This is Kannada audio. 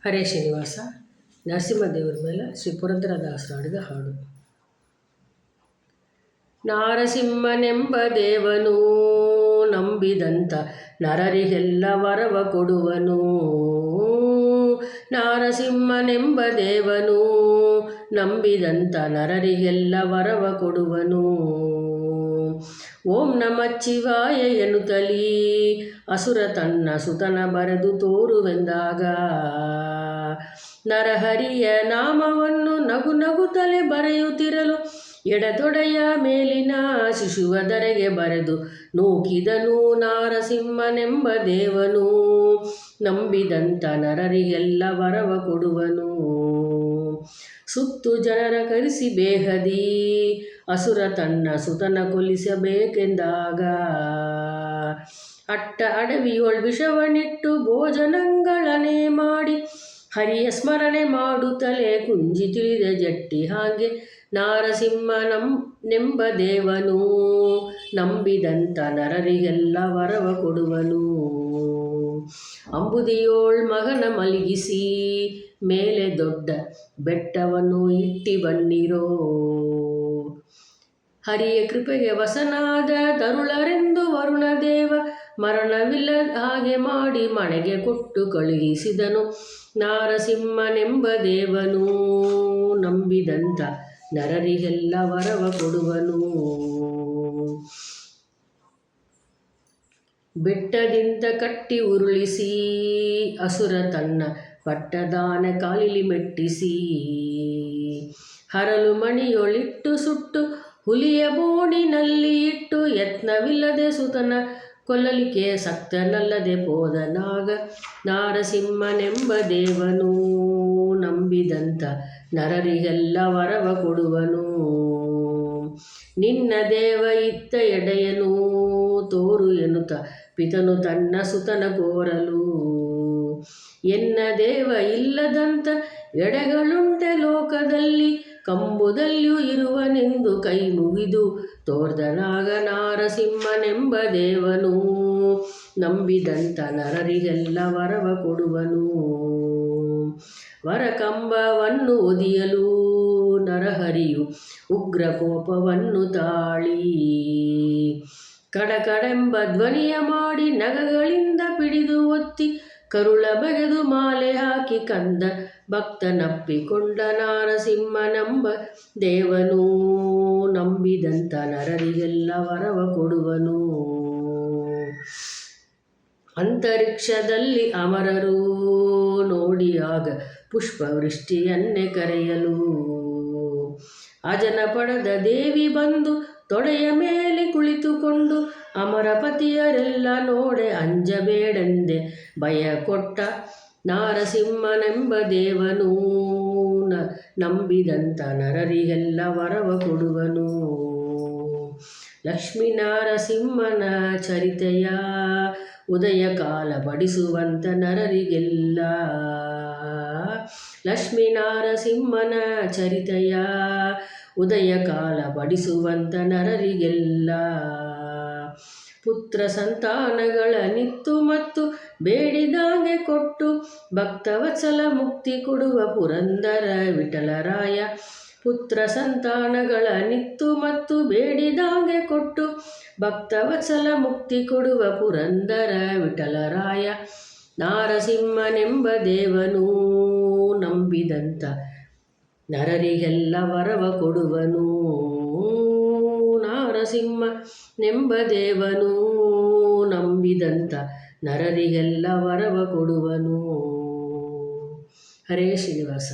ಹರೇ ಶ್ರೀನಿವಾಸ. ನರಸಿಂಹದೇವರ ಮೇಲೆ ಶ್ರೀ ಪುರಂದರದಾಸರು ಹಾಡಿದ ಹಾಡು. ನಾರಸಿಂಹನೆಂಬ ದೇವನು ನಂಬಿದಂಥ ನರರಿಗೆಲ್ಲ ವರವ ಕೊಡುವನು. ನಾರಸಿಂಹನೆಂಬ ದೇವನು ನಂಬಿದಂಥ ನರರಿಗೆಲ್ಲ ವರವ ಕೊಡುವನು. ಓಂ ನಮಃ ಶಿವಾಯ ಎನ್ನುತ್ತಲೀ ಅಸುರ ತನ್ನ ಸುತನ ಬರೆದು ತೋರುವೆಂದಾಗ, ನರಹರಿಯ ನಾಮವನ್ನು ನಗು ನಗುತ್ತಲೇ ಬರೆಯುತ್ತಿರಲು ಎಡತೊಡೆಯ ಮೇಲಿನ ಶಿಶುವದರೆಗೆ ಬರೆದು ನೂಕಿದನು. ನಾರಸಿಂಹನೆಂಬ ದೇವನು ನಂಬಿದಂಥ ನರರಿಗೆಲ್ಲ ವರವ ಕೊಡುವನು. ಸುತ್ತು ಜನರ ಕರೆಸಿ ಬೇಹದಿ ಅಸುರ ತನ್ನ ಸುತನ ಕೊಲ್ಲಿಸಬೇಕೆಂದಾಗ, ಅಟ್ಟ ಅಡವಿಯೊಳ್ ವಿಷವನಿಟ್ಟು ಭೋಜನಗಳನೆ ಮಾಡಿ ಹರಿಯ ಸ್ಮರಣೆ ಮಾಡುತ್ತಲೇ ಕುಂಜಿ ತಿಳಿದ ಜಟ್ಟಿ ಹಾಗೆ. ನಾರಸಿಂಹನೆಂಬ ದೇವನು ನಂಬಿದಂಥ ನರರಿಗೆಲ್ಲ ವರವ ಕೊಡುವನು. ಅಂಬುದಿಯೋಳ್ ಮಗನ ಮಲಗಿಸಿ ಮೇಲೆ ದೊಡ್ಡ ಬೆಟ್ಟವನ್ನು ಇಟ್ಟಿ ಬನ್ನಿರೋ, ಹರಿಯ ಕೃಪೆಗೆ ವಸನಾದ ತರುಳರೆಂದು ವರುಣದೇವ ಮರಣವಿಲ್ಲದ ಹಾಗೆ ಮಾಡಿ ಮನೆಗೆ ಕೊಟ್ಟು ಕಳುಹಿಸಿದನು. ನಾರಸಿಂಹನೆಂಬ ದೇವನು ನಂಬಿದಂಥ ನರರಿಗೆಲ್ಲ ವರವ ಕೊಡುವನು. ಬೆಟ್ಟದಿಂದ ಕಟ್ಟಿ ಉರುಳಿಸಿ ಅಸುರ ತನ್ನ ಪಟ್ಟದಾನ ಕಾಲಿಲಿ ಮೆಟ್ಟಿಸಿ, ಹರಳು ಮಣಿಯೊಳಿಟ್ಟು ಸುಟ್ಟು ಹುಲಿಯ ಬೋಣಿನಲ್ಲಿ ಇಟ್ಟು ಯತ್ನವಿಲ್ಲದೆ ಸುತನ ಕೊಲ್ಲಲಿಕ್ಕೆ ಸಕ್ತನಲ್ಲದೆ ಪೋದನಾಗ. ನಾರಸಿಂಹನೆಂಬ ದೇವನು ನಂಬಿದಂಥ ನರರಿಗೆಲ್ಲ ವರವ ಕೊಡುವನು. ನಿನ್ನ ದೇವ ಇತ್ತ ಎಡೆಯನು ತೋರು ಎನ್ನುತ್ತ ಪಿತನು ತನ್ನ ಸುತನ ಕೋರಲು, ಎನ್ನ ದೇವ ಇಲ್ಲದಂಥ ಎಡೆಗಳುಂಟೆ ಲೋಕದಲ್ಲಿ ಕಂಬುದಲ್ಲಿಯೂ ಇರುವನೆಂದು ಕೈ ಮುಗಿದು ತೋರ್ದನಾಗ. ನಾರಸಿಂಹನೆಂಬ ದೇವನು ನಂಬಿದಂಥ ನರರಿಗೆಲ್ಲ ವರವ ಕೊಡುವನು. ವರಕಂಬವನ್ನು ಒದಿಯಲು ನರಹರಿಯು ಉಗ್ರ ಕೋಪವನ್ನು ತಾಳಿ, ಕಡಕಡೆಂಬ ಧ್ವನಿಯ ಮಾಡಿ ನಗಗಳಿಂದ ಪಿಡಿದು ಒತ್ತಿ ಕರುಳ ಬಗೆದು ಮಾಲೆ ಹಾಕಿ ಕಂದ ಭಕ್ತನಪ್ಪಿಕೊಂಡ. ನಾರಸಿಂಹನೆಂಬ ದೇವನು ನಂಬಿದಂಥ ನರರಿಗೆಲ್ಲ ವರವ ಕೊಡುವನು. ಅಂತರಿಕ್ಷದಲ್ಲಿ ಅಮರರು ನೋಡಿಯಾಗ ಪುಷ್ಪವೃಷ್ಟಿಯನ್ನೇ ಕರೆಯಲು, ಅಜನ ಪಡೆದ ದೇವಿ ಬಂದು ತೊಡೆಯ ಮೇಲೆ ಕುಳಿತುಕೊಂಡು ಅಮರಪತಿಯರೆಲ್ಲ ನೋಡೆ ಅಂಜಬೇಡೆಂದೆ ಭಯ ಕೊಟ್ಟ. ನಾರಸಿಂಹನೆಂಬ ದೇವನು ನಂಬಿದಂಥ ನರರಿಗೆಲ್ಲ ವರವ ಕೊಡುವನು. ಲಕ್ಷ್ಮೀ ನಾರಸಿಂಹನ ಚರಿತೆಯ ಉದಯ ಕಾಲ ಬಡಿಸುವಂಥ ನರರಿಗೆಲ್ಲ, ಲಕ್ಷ್ಮೀ ನಾರಸಿಂಹನ ಚರಿತೆಯ ಉದಯ ಕಾಲ ಬಡಿಸುವಂಥ ನರರಿಗೆಲ್ಲ, ಪುತ್ರ ಸಂತಾನಗಳ ನಿತ್ತು ಮತ್ತು ಬೇಡಿದಾಗೆ ಕೊಟ್ಟು ಭಕ್ತವತ್ಸಲ ಮುಕ್ತಿ ಕೊಡುವ ಪುರಂದರ ವಿಠಲರಾಯ. ಪುತ್ರ ಸಂತಾನಗಳ ನಿತ್ತು ಮತ್ತು ಬೇಡಿದಾಗೆ ಕೊಟ್ಟು ಭಕ್ತವತ್ಸಲ ಮುಕ್ತಿ ಕೊಡುವ ಪುರಂದರ ವಿಠಲರಾಯ. ನಾರಸಿಂಹನೆಂಬ ದೇವನು ನಂಬಿದಂಥ ನರರಿಗೆಲ್ಲ ವರವ ಕೊಡುವನು. ನಾರಸಿಂಹನೆಂಬ ದೇವನು ನಂಬಿದಂಥ ನರರಿಗೆಲ್ಲ ವರವ ಕೊಡುವನು. ಹರೇ ಶ್ರೀನಿವಾಸ.